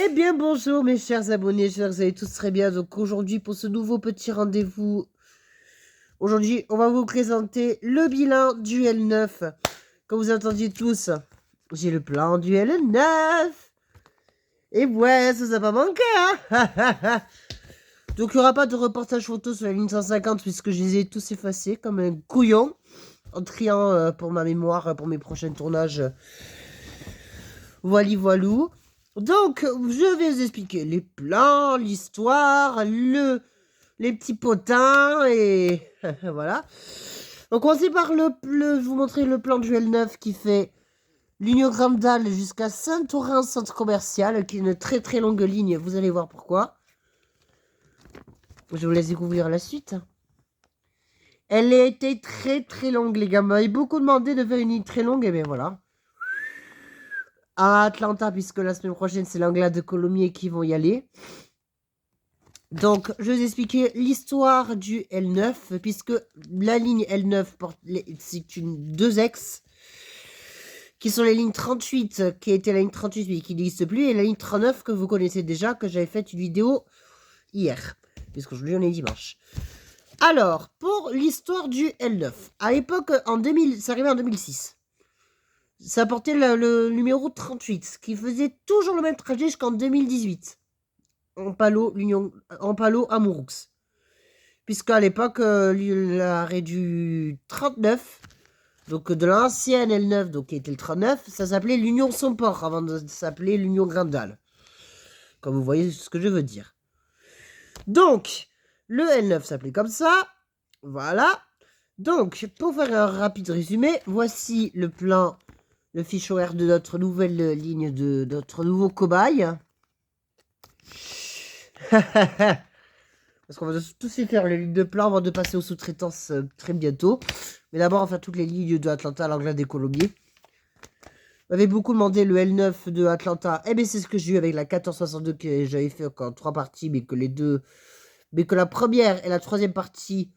Eh bien bonjour mes chers abonnés, j'espère que vous allez tous très bien. Donc aujourd'hui pour ce nouveau petit rendez-vous, aujourd'hui on va vous présenter le bilan du L9. Comme vous entendiez tous, j'ai le plan du L9. Et ouais, ça n'a pas manqué hein. Donc il n'y aura pas de reportage photo sur la ligne 150 puisque je les ai tous effacés comme un couillon. En triant pour ma mémoire, pour mes prochains tournages. Voilou. Donc, je vais vous expliquer les plans, l'histoire, les petits potins et voilà. Donc, on commencer par je vous montrer le plan du L9 qui fait l'Union Grandal jusqu'à Saint-Orin centre commercial, qui est une très très longue ligne. Vous allez voir pourquoi. Je vous laisse découvrir la suite. Elle a été très très longue, les gars. M'avait beaucoup demandé de faire une ligne très longue, et bien voilà. À Atlanta, puisque la semaine prochaine, c'est l'Anglade de Colomiers qui vont y aller. Donc, je vais vous expliquer l'histoire du L9, puisque la ligne L9, c'est une 2X, qui sont les lignes 38, qui était la ligne 38, mais qui n'existe plus, et la ligne 39, que vous connaissez déjà, que j'avais fait une vidéo hier, puisqu'aujourd'hui, on est dimanche. Alors, pour l'histoire du L9, à l'époque, ça arrivait en 2006. Ça portait le numéro 38, qui faisait toujours le même trajet jusqu'en 2018. En Palo à Mouroux. Puisqu'à l'époque, l'arrêt du 39, donc de l'ancienne L9, donc qui était le 39, ça s'appelait l'Union Somport, avant de s'appeler l'Union Grandal. Comme vous voyez ce que je veux dire. Donc, le L9 s'appelait comme ça. Voilà. Donc, pour faire un rapide résumé, voici le plan, le fichier horaire de notre nouvelle ligne, de notre nouveau cobaye. Parce qu'on va tous y faire les lignes de plan avant de passer aux sous-traitances très bientôt. Mais d'abord, on va faire toutes les lignes de Atlanta à l'Anglade des Colombiers. On m'avait beaucoup demandé le L9 de Atlanta. Eh bien, c'est ce que j'ai eu avec la 1462 que j'avais fait en 3 parties, mais que la première et la troisième partie,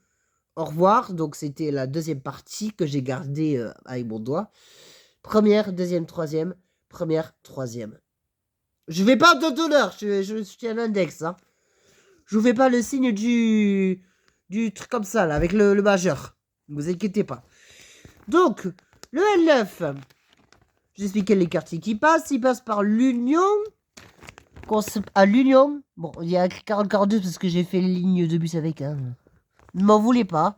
au revoir. Donc, c'était la deuxième partie que j'ai gardée avec mon doigt. Première, deuxième, troisième. Première, troisième. Je vais pas de d'honneur, je suis un index. Hein. Je vous fais pas le signe du truc comme ça, là, avec le majeur. Ne vous inquiétez pas. Donc, le L9. Je vous explique les quartiers qui passent. Il passe par l'Union. À l'Union. Bon, il y a 40-42 parce que j'ai fait les lignes de bus avec. Hein. Ne m'en voulez pas.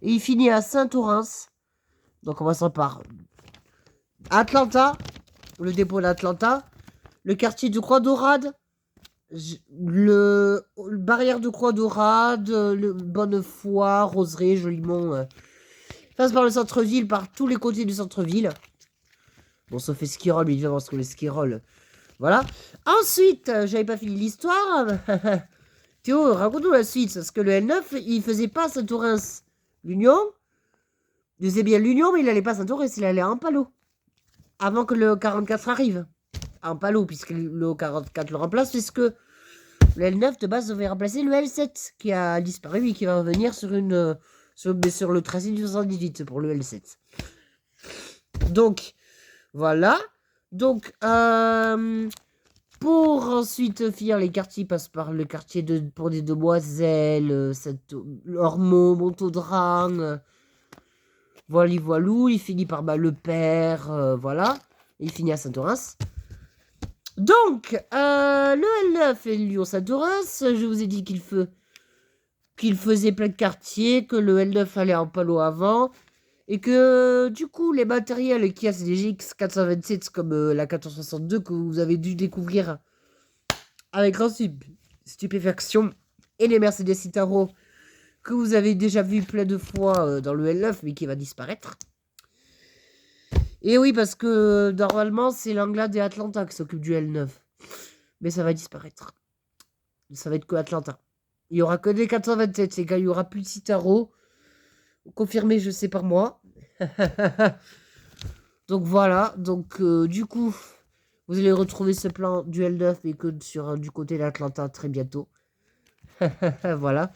Et il finit à Saint-Orens. Donc, on commençant par Atlanta. Le dépôt d'Atlanta. Le quartier de Croix-Dorade. Le barrière de Croix-Dorade, le Bonnefoy, Roseraie, Jolimont, passe par le centre-ville, par tous les côtés du centre-ville. Bon, sauf Esquirol, mais évidemment, parce que l'Esquirol, voilà. Ensuite, j'avais pas fini l'histoire. Théo, raconte-nous la suite, parce que le L9, il faisait pas Saint-Orens. L'Union, il faisait bien l'Union, mais il allait pas Saint-Orens, il allait à Ampalo. Avant que le 44 arrive. À Ampalo, puisque le 44 le remplace, puisque le L9 de base devait remplacer le L7 qui a disparu et qui va revenir sur le tracé du 78 pour le L7. Donc, voilà. Donc, pour ensuite finir, les quartiers passent par le quartier pour des demoiselles, Ormeau, Montaudran, voilou. Il finit par le père, voilà. Il finit à Saint-Orens. Donc, le L9 et Lyon Saint-Orens, je vous ai dit qu'il faisait plein de quartiers, que le L9 allait en palo avant, et que du coup, les matériels qu'il y a, c'est des GX 427 comme la 1462 que vous avez dû découvrir avec grande stupéfaction, et les Mercedes Citaro que vous avez déjà vu plein de fois dans le L9, mais qui va disparaître. Et oui, parce que normalement, c'est l'Anglade et Atlanta qui s'occupent du L9. Mais ça va disparaître. Ça va être que Atlanta. Il y aura que des 427, les gars. Il y aura plus de Citaro. Confirmé, je sais par moi. Donc voilà. Donc du coup, vous allez retrouver ce plan du L9 et que du côté d'Atlanta très bientôt. Voilà.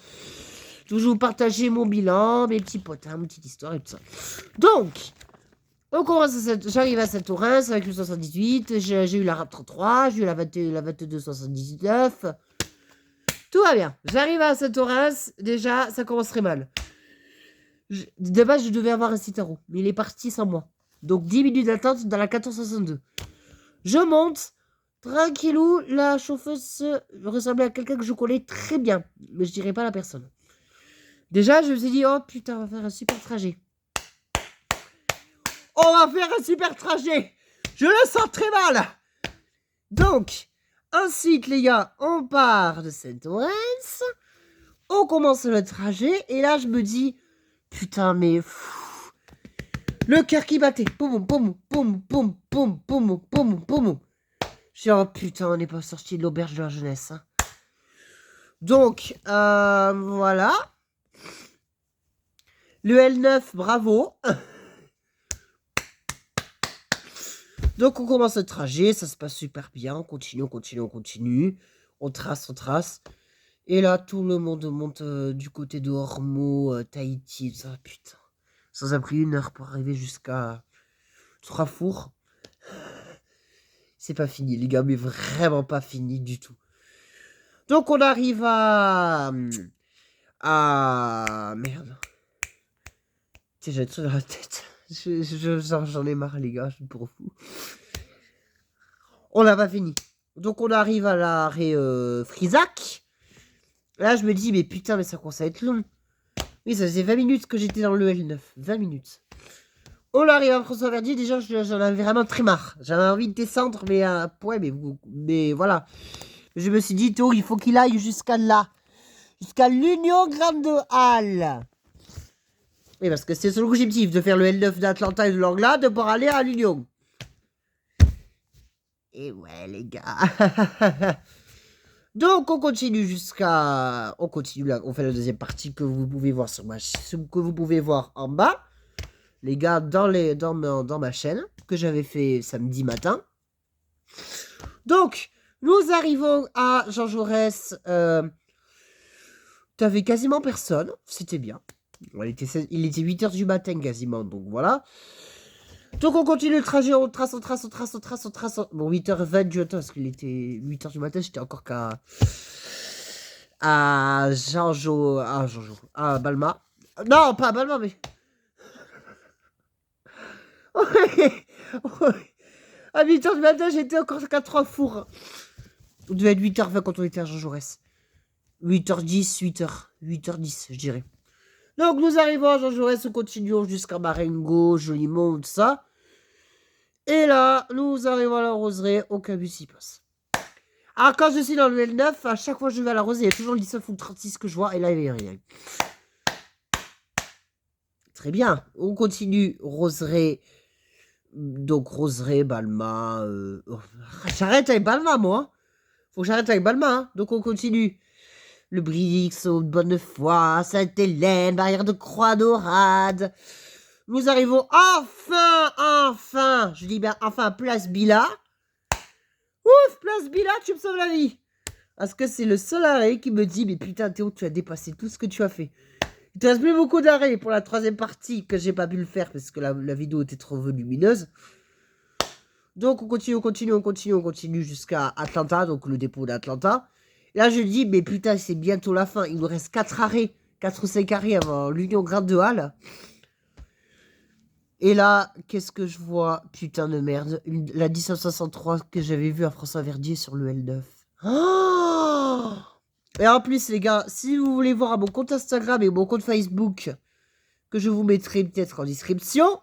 Toujours partager mon bilan, mes petits potins, mes petites histoires et tout ça. Donc, J'arrive à Saint-Orens avec le 78. J'ai eu la RAP 33. J'ai eu la 22 79. Tout va bien. J'arrive à Saint-Orens. Déjà, ça commencerait mal. De base, je devais avoir un Citaro. Mais il est parti sans moi. Donc 10 minutes d'attente dans la 1462. Je monte. Tranquillou. La chauffeuse ressemblait à quelqu'un que je connais très bien. Mais je dirais pas la personne. Déjà, je me suis dit, oh putain, on va faire un super trajet. On va faire un super trajet. Je le sens très mal. Donc, ensuite, les gars, on part de Saint-Orens. On commence le trajet. Et là, je me dis, putain, mais... le cœur qui battait. Poum, poum, poum, poum, poum, poum, poum, poum. Je dis, oh putain, on n'est pas sorti de l'auberge de la jeunesse. Hein. Donc, voilà. Le L9, bravo. Donc, on commence le trajet. Ça se passe super bien. On continue, on continue, on continue. On trace. Et là, tout le monde monte du côté de Ormeau, Tahiti. Ça, putain. Ça nous a pris 1 heure pour arriver jusqu'à Trois-Fours. C'est pas fini, les gars, mais vraiment pas fini du tout. Donc, on arrive à... Merde. Tiens, j'ai un truc dans la tête. J'en ai marre, les gars, je suis pour fou. On n'a pas fini. Donc, on arrive à l'arrêt Frisac. Là, je me dis, mais putain, mais ça commence à être long. Oui, ça faisait 20 minutes que j'étais dans le L9. 20 minutes. On arrive à François Verdier. Déjà, j'en avais vraiment très marre. J'avais envie de descendre, mais ouais, mais voilà. Je me suis dit, il faut qu'il aille jusqu'à là. Jusqu'à l'Union Grande Halle. Oui, parce que c'est son objectif de faire le L9 d'Atlanta et de l'Anglade pour aller à l'Union. Et ouais, les gars. Donc, on continue jusqu'à... On continue là. On fait la deuxième partie que vous pouvez voir sur que vous pouvez voir en bas. Les gars, dans ma chaîne, que j'avais fait samedi matin. Donc, nous arrivons à Jean Jaurès. T'avais quasiment personne. C'était bien. Il était 8 h du matin quasiment. Donc, voilà. Donc, on continue le trajet. On trace. Bon, 8h20 du matin, parce qu'il était 8 h du matin. J'étais encore à Balma. Non, pas à Balma, mais... À 8 h du matin, j'étais encore qu'à Trois-Fours. On devait être 8h20 quand on était à Jean Jaurès. 8h10, 8h10, je dirais. Donc, nous arrivons à Jean Jaurès, nous continuons jusqu'à Marengo, Jolimont, tout ça. Et là, nous arrivons à la roseraie, aucun bus y passe. Alors, quand je suis dans le L9, à chaque fois que je vais à la roseraie, il y a toujours le 19 ou le 36 que je vois, et là, il n'y a rien. Très bien, on continue, roseraie. Donc, roseraie, Balma. J'arrête avec Balma, moi. Faut que j'arrête avec Balma. Hein. Donc, on continue. Le Brix, Bonnefoy, Sainte-Hélène, Barrière de Croix-Dorade. Nous arrivons enfin, je dis bien enfin, Place Bila. Ouf, Place Bila, tu me sauves la vie. Parce que c'est le seul arrêt qui me dit, mais putain Théo, tu as dépassé tout ce que tu as fait. Il te reste plus beaucoup d'arrêts pour la 3e partie que j'ai pas pu le faire parce que la vidéo était trop volumineuse. Donc on continue jusqu'à Atlanta, donc le dépôt d'Atlanta. Là je dis, mais putain c'est bientôt la fin, il nous reste 4 arrêts, 4 ou 5 arrêts avant l'Union Grande Halle. Et là, qu'est-ce que je vois? Putain de merde, la 1963 que j'avais vue à François Verdier sur le L9. Oh, et en plus les gars, si vous voulez voir mon compte Instagram et mon compte Facebook, que je vous mettrai peut-être en description,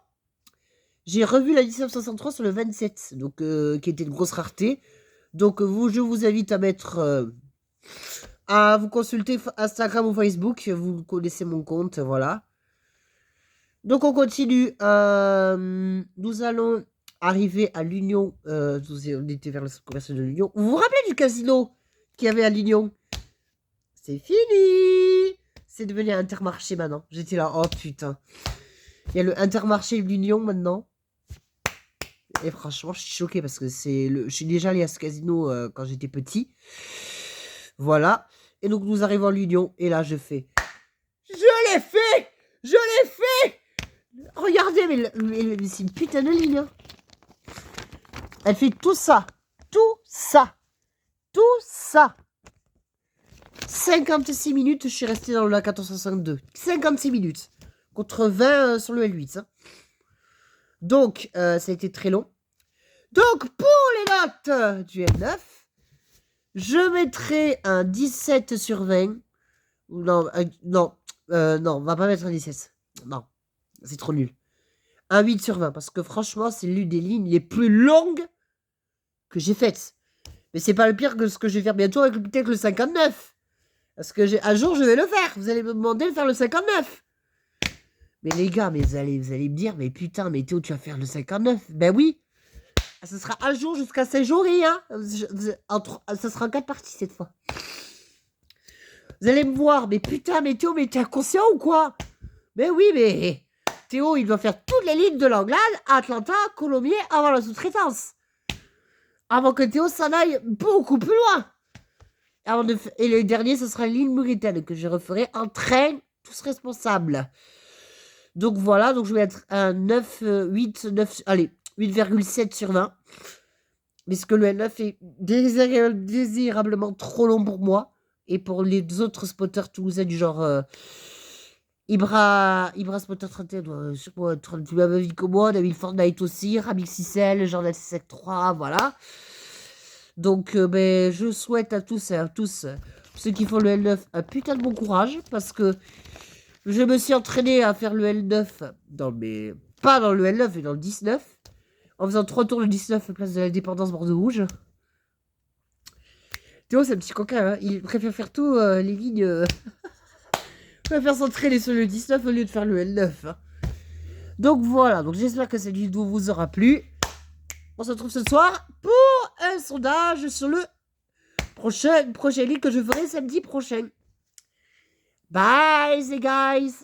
j'ai revu la 1963 sur le 27, donc qui était une grosse rareté. Donc je vous invite à mettre... à vous consulter Instagram ou Facebook, vous connaissez mon compte, voilà. Donc on continue, nous allons arriver à l'Union, on était vers le commerce de l'Union. Vous vous rappelez du casino qu'il y avait à l'Union? C'est fini. C'est devenu un Intermarché maintenant. J'étais là, oh putain. Il y a le Intermarché de l'Union maintenant. Et franchement, je suis choquée parce que je suis déjà allé à ce casino quand j'étais petit. Voilà. Et donc, nous arrivons à l'Union. Et là, je fais... Je l'ai fait. Regardez, mais c'est une putain de ligne. Hein. Elle fait tout ça. Tout ça. Tout ça. 56 minutes, je suis resté dans le 1462. 56 minutes. Contre 20 sur le L8. Hein. Donc, ça a été très long. Donc, pour les notes du L9, je mettrai un 17 sur 20. Non, non, on va pas mettre un 17. Non, c'est trop nul. Un 8 sur 20, parce que franchement, c'est l'une des lignes les plus longues que j'ai faites. Mais c'est pas le pire que ce que je vais faire bientôt avec peut-être le 59. Parce que un jour, je vais le faire. Vous allez me demander de faire le 59. Mais les gars, mais vous allez me dire, mais putain, mais Théo, tu vas faire le 59. Ben oui. Ce sera un jour jusqu'à 16 jours, hein. Ça sera en 4 parties cette fois. Vous allez me voir, mais putain, mais Théo, mais t'es inconscient ou quoi? Mais oui, mais Théo, il doit faire toutes les lignes de l'Anglade à Atlanta, Colombier, avant la sous-traitance. Avant que Théo s'en aille beaucoup plus loin. Et le dernier, ce sera l'île Mauritanie que je referai en train, tous responsables. Donc voilà, donc je vais être un 9, 8, 9, allez, 8,7 sur 20. Parce que le L9 est désirablement trop long pour moi. Et pour les autres spotters toulousains du genre Ibra Spotter 31, je sais pas, du même avis que moi, David Fortnite aussi, Ramix XL, Jordan C 3, voilà. Donc, ben, je souhaite à tous et à tous ceux qui font le L9 un putain de bon courage parce que je me suis entraîné à faire le L9 pas dans le L9 mais dans le 19 en faisant 3 tours de 19 place de l'Indépendance Bordeaux-Rouge. Théo, c'est un petit coquin, hein. Il préfère faire tout les lignes. Il préfère s'entraîner sur le 19 au lieu de faire le L9. Hein. Donc voilà, donc j'espère que cette vidéo vous aura plu. On se retrouve ce soir pour un sondage sur le prochain ligue que je ferai samedi prochain. Bye, les guys!